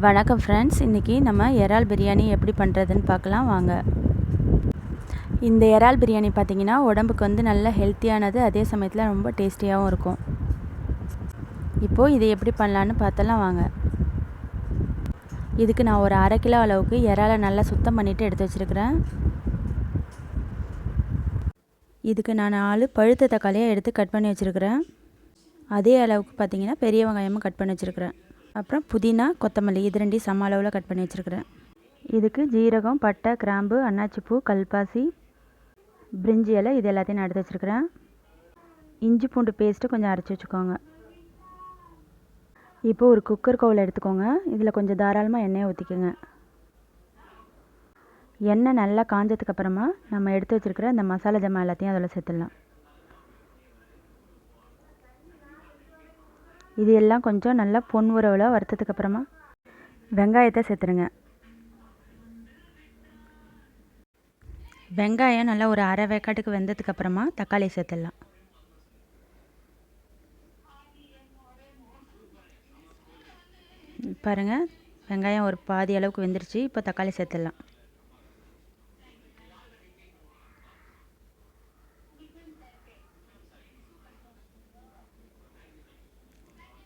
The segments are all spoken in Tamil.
வணக்கம் ஃப்ரெண்ட்ஸ், இன்றைக்கி நம்ம இறால் பிரியாணி எப்படி பண்ணுறதுன்னு பார்க்கலாம் வாங்க. இந்த இறால் பிரியாணி பார்த்திங்கன்னா உடம்புக்கு வந்து நல்ல ஹெல்த்தியானது, அதே சமயத்தில் ரொம்ப டேஸ்டியாகவும் இருக்கும். இப்போது இதை எப்படி பண்ணலான்னு பார்த்தலாம் வாங்க. இதுக்கு நான் ஒரு 1/2 கிலோ அளவுக்கு இறாலை நல்லா சுத்தம் பண்ணிவிட்டு எடுத்து வச்சுருக்கிறேன். இதுக்கு நான் 4 பழுத்த தக்காளியாக எடுத்து கட் பண்ணி வச்சுருக்கிறேன். அதே அளவுக்கு பார்த்திங்கன்னா பெரிய வெங்காயமும் கட் பண்ணி வச்சுருக்கிறேன். அப்புறம் புதினா, கொத்தமல்லி இது 2 சம அளவில் கட் பண்ணி வச்சுருக்கிறேன். இதுக்கு ஜீரகம், பட்டை, கிராம்பு, அன்னாச்சிப்பூ, கல்பாசி, பிரிஞ்சி இலை இது எல்லாத்தையும் நான் எடுத்து வச்சுருக்கிறேன். இஞ்சி பூண்டு பேஸ்ட்டு கொஞ்சம் அரைச்சி வச்சுக்கோங்க. இப்போது ஒரு குக்கர் கவுல் எடுத்துக்கோங்க. இதில் கொஞ்சம் தாராளமாக எண்ணெயை ஊற்றிக்கோங்க. எண்ணெய் நல்லா காஞ்சதுக்கப்புறமா நம்ம எடுத்து வச்சுருக்கிற இந்த மசாலா ஜாமான் எல்லாத்தையும் அதில் சேர்த்துடலாம். இது எல்லாம் கொஞ்சம் நல்லா பொன்னுறவில் வறுத்ததுக்கப்புறமா வெங்காயத்தை சேர்த்துருங்க. வெங்காயம் நல்லா ஒரு 1/2 வேக்காட்டுக்கு வெந்ததுக்கப்புறமா தக்காளி சேர்த்துடலாம். பாருங்கள், வெங்காயம் ஒரு பாதி அளவுக்கு வெந்துருச்சு. இப்போ தக்காளி சேர்த்துடலாம்.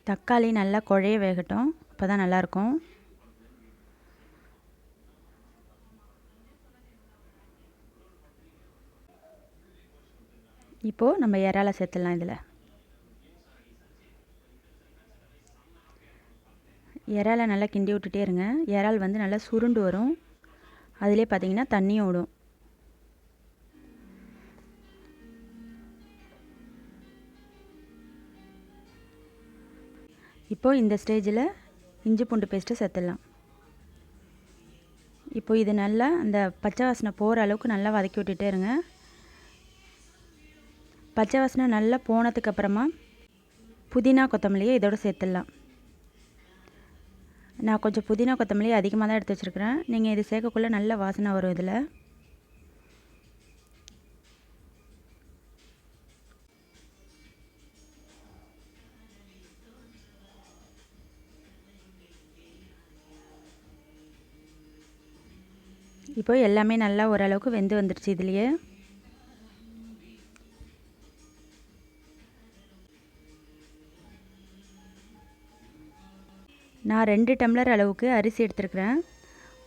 தக்காளி நல்லா குழைய வேகட்டும், அப்போ தான் நல்லாயிருக்கும். இப்போது நம்ம இறாலை சேர்த்துடலாம். இதில் இறாலை நல்லா கிண்டி விட்டுட்டே இருங்க. இறால் வந்து நல்லா சுருண்டு வரும். அதிலே பார்த்திங்கன்னா தண்ணியும் விடும். இப்போது இந்த ஸ்டேஜில் இஞ்சி பூண்டு பேஸ்ட்டு சேர்த்துடலாம். இப்போது இது நல்லா அந்த பச்சை வாசனை போகிற அளவுக்கு நல்லா வதக்கி விட்டுட்டே இருங்க. பச்சை வாசனை நல்லா போனதுக்கப்புறமா புதினா, கொத்தமல்லியை இதோடு சேர்த்துடலாம். நான் கொஞ்சம் புதினா, கொத்தமல்லி அதிகமாக தான் எடுத்து வச்சுருக்கிறேன். நீங்கள் இது சேர்க்கக்குள்ளே நல்ல வாசனை வரும். இதில் இப்போ எல்லாமே நல்லா ஓரளவுக்கு வெந்து வந்துடுச்சு. இதுலேயே நான் 2 டம்ளர் அளவுக்கு அரிசி எடுத்துருக்கிறேன்.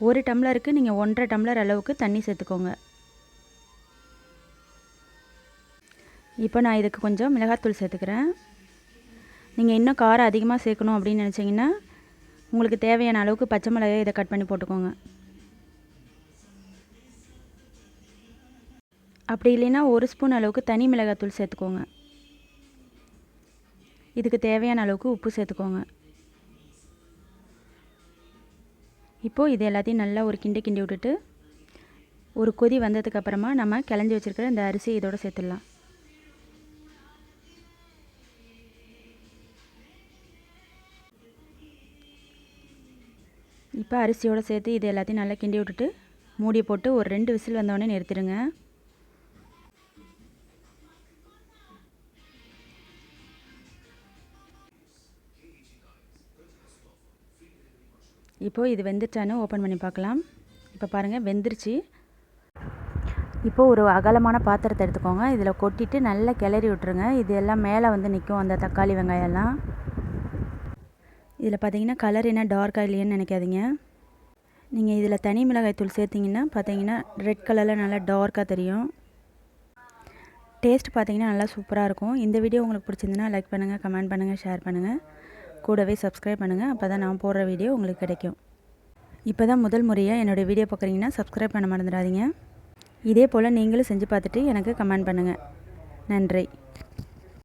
1 டம்ளருக்கு நீங்கள் 1.5 டம்ளர் அளவுக்கு தண்ணி சேர்த்துக்கோங்க. இப்போ நான் இதுக்கு கொஞ்சம் மிளகாத்தூள் சேர்த்துக்கிறேன். நீங்கள் இன்னும் காரம் அதிகமாக சேர்க்கணும் அப்படின்னு நினச்சிங்கன்னா உங்களுக்கு தேவையான அளவுக்கு பச்சை மிளகாய் இதை கட் பண்ணி போட்டுக்கோங்க. அப்படி இல்லைன்னா 1 ஸ்பூன் அளவுக்கு தனி மிளகாத்தூள் சேர்த்துக்கோங்க. இதுக்கு தேவையான அளவுக்கு உப்பு சேர்த்துக்கோங்க. இப்போது இது எல்லாத்தையும் நல்லா ஒரு கிண்டி விட்டுட்டு ஒரு கொதி வந்ததுக்கப்புறமா நம்ம கிளஞ்சி வச்சுருக்கிற இந்த அரிசி இதோடு சேர்த்துடலாம். இப்போ அரிசியோடு சேர்த்து இது எல்லாத்தையும் நல்லா கிண்டி விட்டுட்டு மூடி போட்டு ஒரு 2 விசில் வந்தோடனே நிறுத்திடுங்க. இப்போது இது வெந்துட்டான்னு ஓப்பன் பண்ணி பார்க்கலாம். இப்போ பாருங்கள், வெந்துருச்சு. இப்போது ஒரு அகலமான பாத்திரத்தை எடுத்துக்கோங்க. இதில் கொட்டிட்டு நல்லா கிளறி விட்டுருங்க. இது எல்லாம் மேலே வந்து நிற்கும், அந்த தக்காளி வெங்காயம்லாம். இதில் பார்த்தீங்கன்னா கலர் என்ன டார்க்காக இல்லையேன்னு நினைக்காதீங்க. நீங்கள் இதில் தனி மிளகாய் தூள் சேர்த்திங்கன்னா பார்த்தீங்கன்னா ரெட் கலரில் நல்லா டார்க்காக தெரியும். டேஸ்ட் பார்த்தீங்கன்னா நல்லா சூப்பராக இருக்கும். இந்த வீடியோ உங்களுக்கு பிடிச்சிருந்துன்னா லைக் பண்ணுங்கள், கமெண்ட் பண்ணுங்கள், ஷேர் பண்ணுங்கள். கூடவே சப்ஸ்கிரைப் பண்ணுங்கள். அப்போ தான் நான் போடுற வீடியோ உங்களுக்கு கிடைக்கும். இப்போ தான் முதல் முறையாக என்னோடய வீடியோ பார்க்குறீங்கன்னா சப்ஸ்கிரைப் பண்ண மறந்துடாதீங்க. இதே போல் நீங்களும் செஞ்சு பார்த்துட்டு எனக்கு கமெண்ட் பண்ணுங்கள். நன்றி.